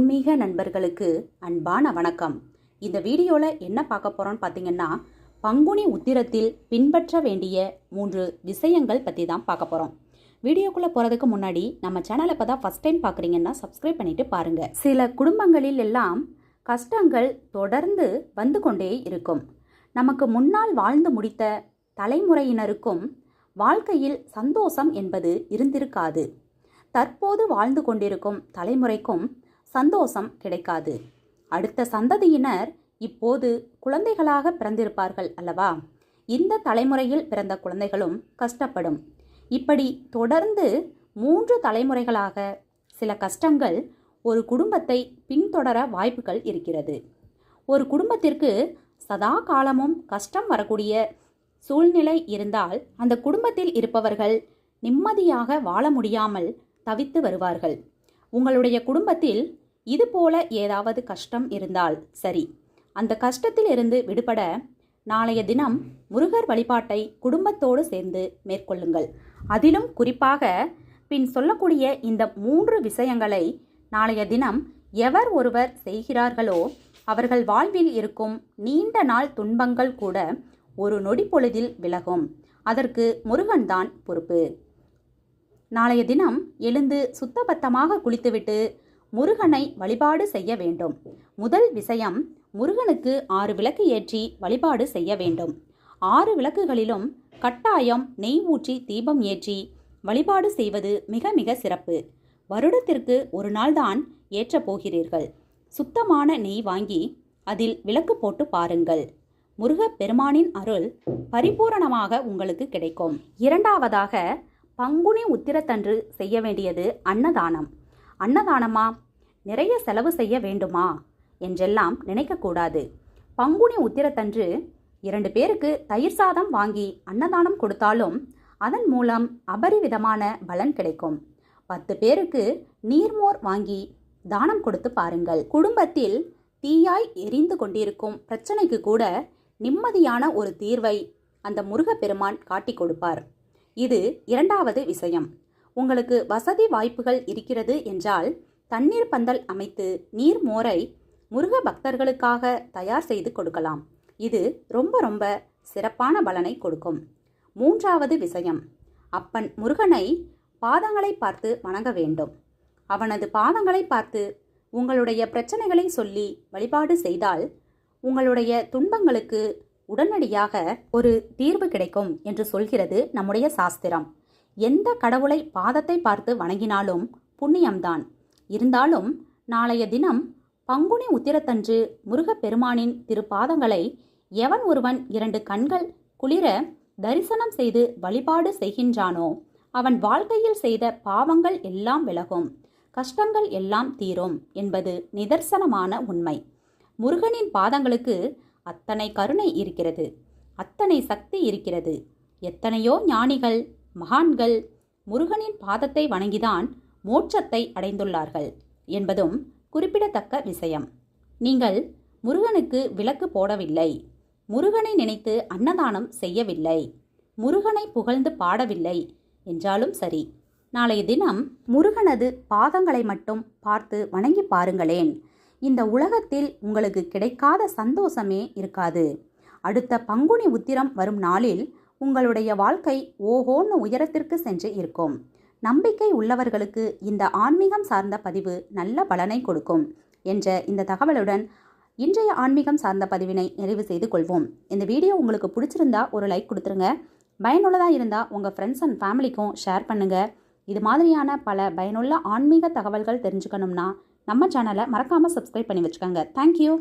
ஆன்மீக நண்பர்களுக்கு அன்பான வணக்கம். இந்த வீடியோவில் என்ன பார்க்க போகிறோன்னு பார்த்தீங்கன்னா, பங்குனி உத்திரத்தில் பின்பற்ற வேண்டிய 3 விஷயங்கள் பற்றி தான் பார்க்க போகிறோம். வீடியோக்குள்ளே போகிறதுக்கு முன்னாடி நம்ம சேனலை இப்போ தான் ஃபஸ்ட் டைம் பார்க்குறீங்கன்னா சப்ஸ்கிரைப் பண்ணிவிட்டு பாருங்கள். சில குடும்பங்களில் எல்லாம் கஷ்டங்கள் தொடர்ந்து வந்து கொண்டே இருக்கும். நமக்கு முன்னால் வாழ்ந்து முடித்த தலைமுறையினருக்கும் வாழ்க்கையில் சந்தோஷம் என்பது இருந்திருக்காது. தற்போது வாழ்ந்து கொண்டிருக்கும் தலைமுறைக்கும் சந்தோஷம் கிடைக்காது. அடுத்த சந்ததியினர் இப்போது குழந்தைகளாக பிறந்திருப்பார்கள் அல்லவா? இந்த தலைமுறையில் பிறந்த குழந்தைகளும் கஷ்டப்படும். இப்படி தொடர்ந்து 3 தலைமுறைகளாக சில கஷ்டங்கள் ஒரு குடும்பத்தை பின்தொடர வாய்ப்புகள் இருக்கிறது. ஒரு குடும்பத்திற்கு சதா காலமும் கஷ்டம் வரக்கூடிய சூழ்நிலை இருந்தால் அந்த குடும்பத்தில் இருப்பவர்கள் நிம்மதியாக வாழ முடியாமல் தவித்து வருவார்கள். உங்களுடைய குடும்பத்தில் இதுபோல ஏதாவது கஷ்டம் இருந்தால் சரி, அந்த கஷ்டத்தில் இருந்து விடுபட நாளைய தினம் முருகர் வழிபாட்டை குடும்பத்தோடு சேர்ந்து மேற்கொள்ளுங்கள். அதிலும் குறிப்பாக பின் சொல்லக்கூடிய இந்த 3 விஷயங்களை நாளைய தினம் எவர் ஒருவர் செய்கிறார்களோ அவர்கள் வாழ்வில் இருக்கும் நீண்ட நாள் துன்பங்கள் கூட ஒரு நொடி பொழுதில் விலகும். அதற்கு முருகன்தான் பொறுப்பு. நாளைய தினம் எழுந்து சுத்தபத்தமாக குளித்துவிட்டு முருகனை வழிபாடு செய்ய வேண்டும். முதல் விஷயம், முருகனுக்கு 6 விளக்கு ஏற்றி வழிபாடு செய்ய வேண்டும். 6 விளக்குகளிலும் கட்டாயம் நெய் ஊற்றி தீபம் ஏற்றி வழிபாடு செய்வது மிக மிக சிறப்பு. வருடத்திற்கு ஒரு நாள்தான் ஏற்றப் போகிறீர்கள். சுத்தமான நெய் வாங்கி அதில் விளக்கு போட்டு பாருங்கள். முருகப் பெருமானின் அருள் பரிபூரணமாக உங்களுக்கு கிடைக்கும். இரண்டாவதாக, பங்குனி உத்திரத்தன்று செய்ய வேண்டியது அன்னதானம். அன்னதானமா, நிறைய செலவு செய்ய வேண்டுமா என்றெல்லாம் நினைக்கக்கூடாது. பங்குனி உத்திரத்தன்று 2 பேருக்கு தயிர் சாதம் வாங்கி அன்னதானம் கொடுத்தாலும் அதன் மூலம் அபரிவிதமான பலன் கிடைக்கும். 10 பேருக்கு நீர்மோர் வாங்கி தானம் கொடுத்து பாருங்கள். குடும்பத்தில் தீயாய் எரிந்து கொண்டிருக்கும் பிரச்சனைக்கு கூட நிம்மதியான ஒரு தீர்வை அந்த முருகப்பெருமான் காட்டி கொடுப்பார். இது இரண்டாவது விஷயம். உங்களுக்கு வசதி வாய்ப்புகள் இருக்கிறது என்றால் தண்ணீர் பந்தல் அமைத்து நீர் மோரை முருக பக்தர்களுக்காக தயார் செய்து கொடுக்கலாம். இது ரொம்ப சிறப்பான பலனை கொடுக்கும். மூன்றாவது விஷயம், அப்பன் முருகனை பாதங்களை பார்த்து வணங்க வேண்டும். அவனது பாதங்களை பார்த்து உங்களுடைய பிரச்சனைகளை சொல்லி வழிபாடு செய்தால் உங்களுடைய துன்பங்களுக்கு உடனடியாக ஒரு தீர்வு கிடைக்கும் என்று சொல்கிறது நம்முடைய சாஸ்திரம். எந்த கடவுளை பாதத்தை பார்த்து வணங்கினாலும் புண்ணியம்தான். இருந்தாலும் நாளைய தினம் பங்குனி உத்திரத்தன்று முருகப்பெருமானின் திருப்பாதங்களை எவன் ஒருவன் 2 கண்கள் குளிர தரிசனம் செய்து வழிபாடு செய்கின்றானோ அவன் வாழ்க்கையில் செய்த பாவங்கள் எல்லாம் விலகும், கஷ்டங்கள் எல்லாம் தீரும் என்பது நிதர்சனமான உண்மை. முருகனின் பாதங்களுக்கு அத்தனை கருணை இருக்கிறது, அத்தனை சக்தி இருக்கிறது. எத்தனையோ ஞானிகள் மகான்கள் முருகனின் பாதத்தை வணங்கிதான் மோட்சத்தை அடைந்துள்ளார்கள் என்பதும் குறிப்பிடத்தக்க விஷயம். நீங்கள் முருகனுக்கு விளக்கு போடவில்லை, முருகனை நினைத்து அன்னதானம் செய்யவில்லை, முருகனை புகழ்ந்து பாடவில்லை என்றாலும் சரி, நாளைய தினம் முருகனது பாதங்களை மட்டும் பார்த்து வணங்கி பாருங்களேன். இந்த உலகத்தில் உங்களுக்கு கிடைக்காத சந்தோஷமே இருக்காது. அடுத்த பங்குனி உத்திரம் வரும் நாளில் உங்களுடைய வாழ்க்கை ஓஹோன்னு உயரத்திற்கு சென்று இருக்கும். நம்பிக்கை உள்ளவர்களுக்கு இந்த ஆன்மீகம் சார்ந்த பதிவு நல்ல பலனை கொடுக்கும் என்ற இந்த தகவலுடன் இன்றைய ஆன்மீகம் சார்ந்த பதிவினை நிறைவு செய்து கொள்வோம். இந்த வீடியோ உங்களுக்கு பிடிச்சிருந்தா ஒரு லைக் கொடுத்துருங்க. பயனுள்ளதாக இருந்தால் உங்கள் ஃப்ரெண்ட்ஸ் அண்ட் ஃபேமிலிக்கும் ஷேர் பண்ணுங்கள். இது மாதிரியான பல பயனுள்ள ஆன்மீக தகவல்கள் தெரிஞ்சுக்கணும்னா நம்ம சேனலை மறக்காமல் சப்ஸ்கிரைப் பண்ணி வச்சுக்கோங்க. தேங்க்யூ.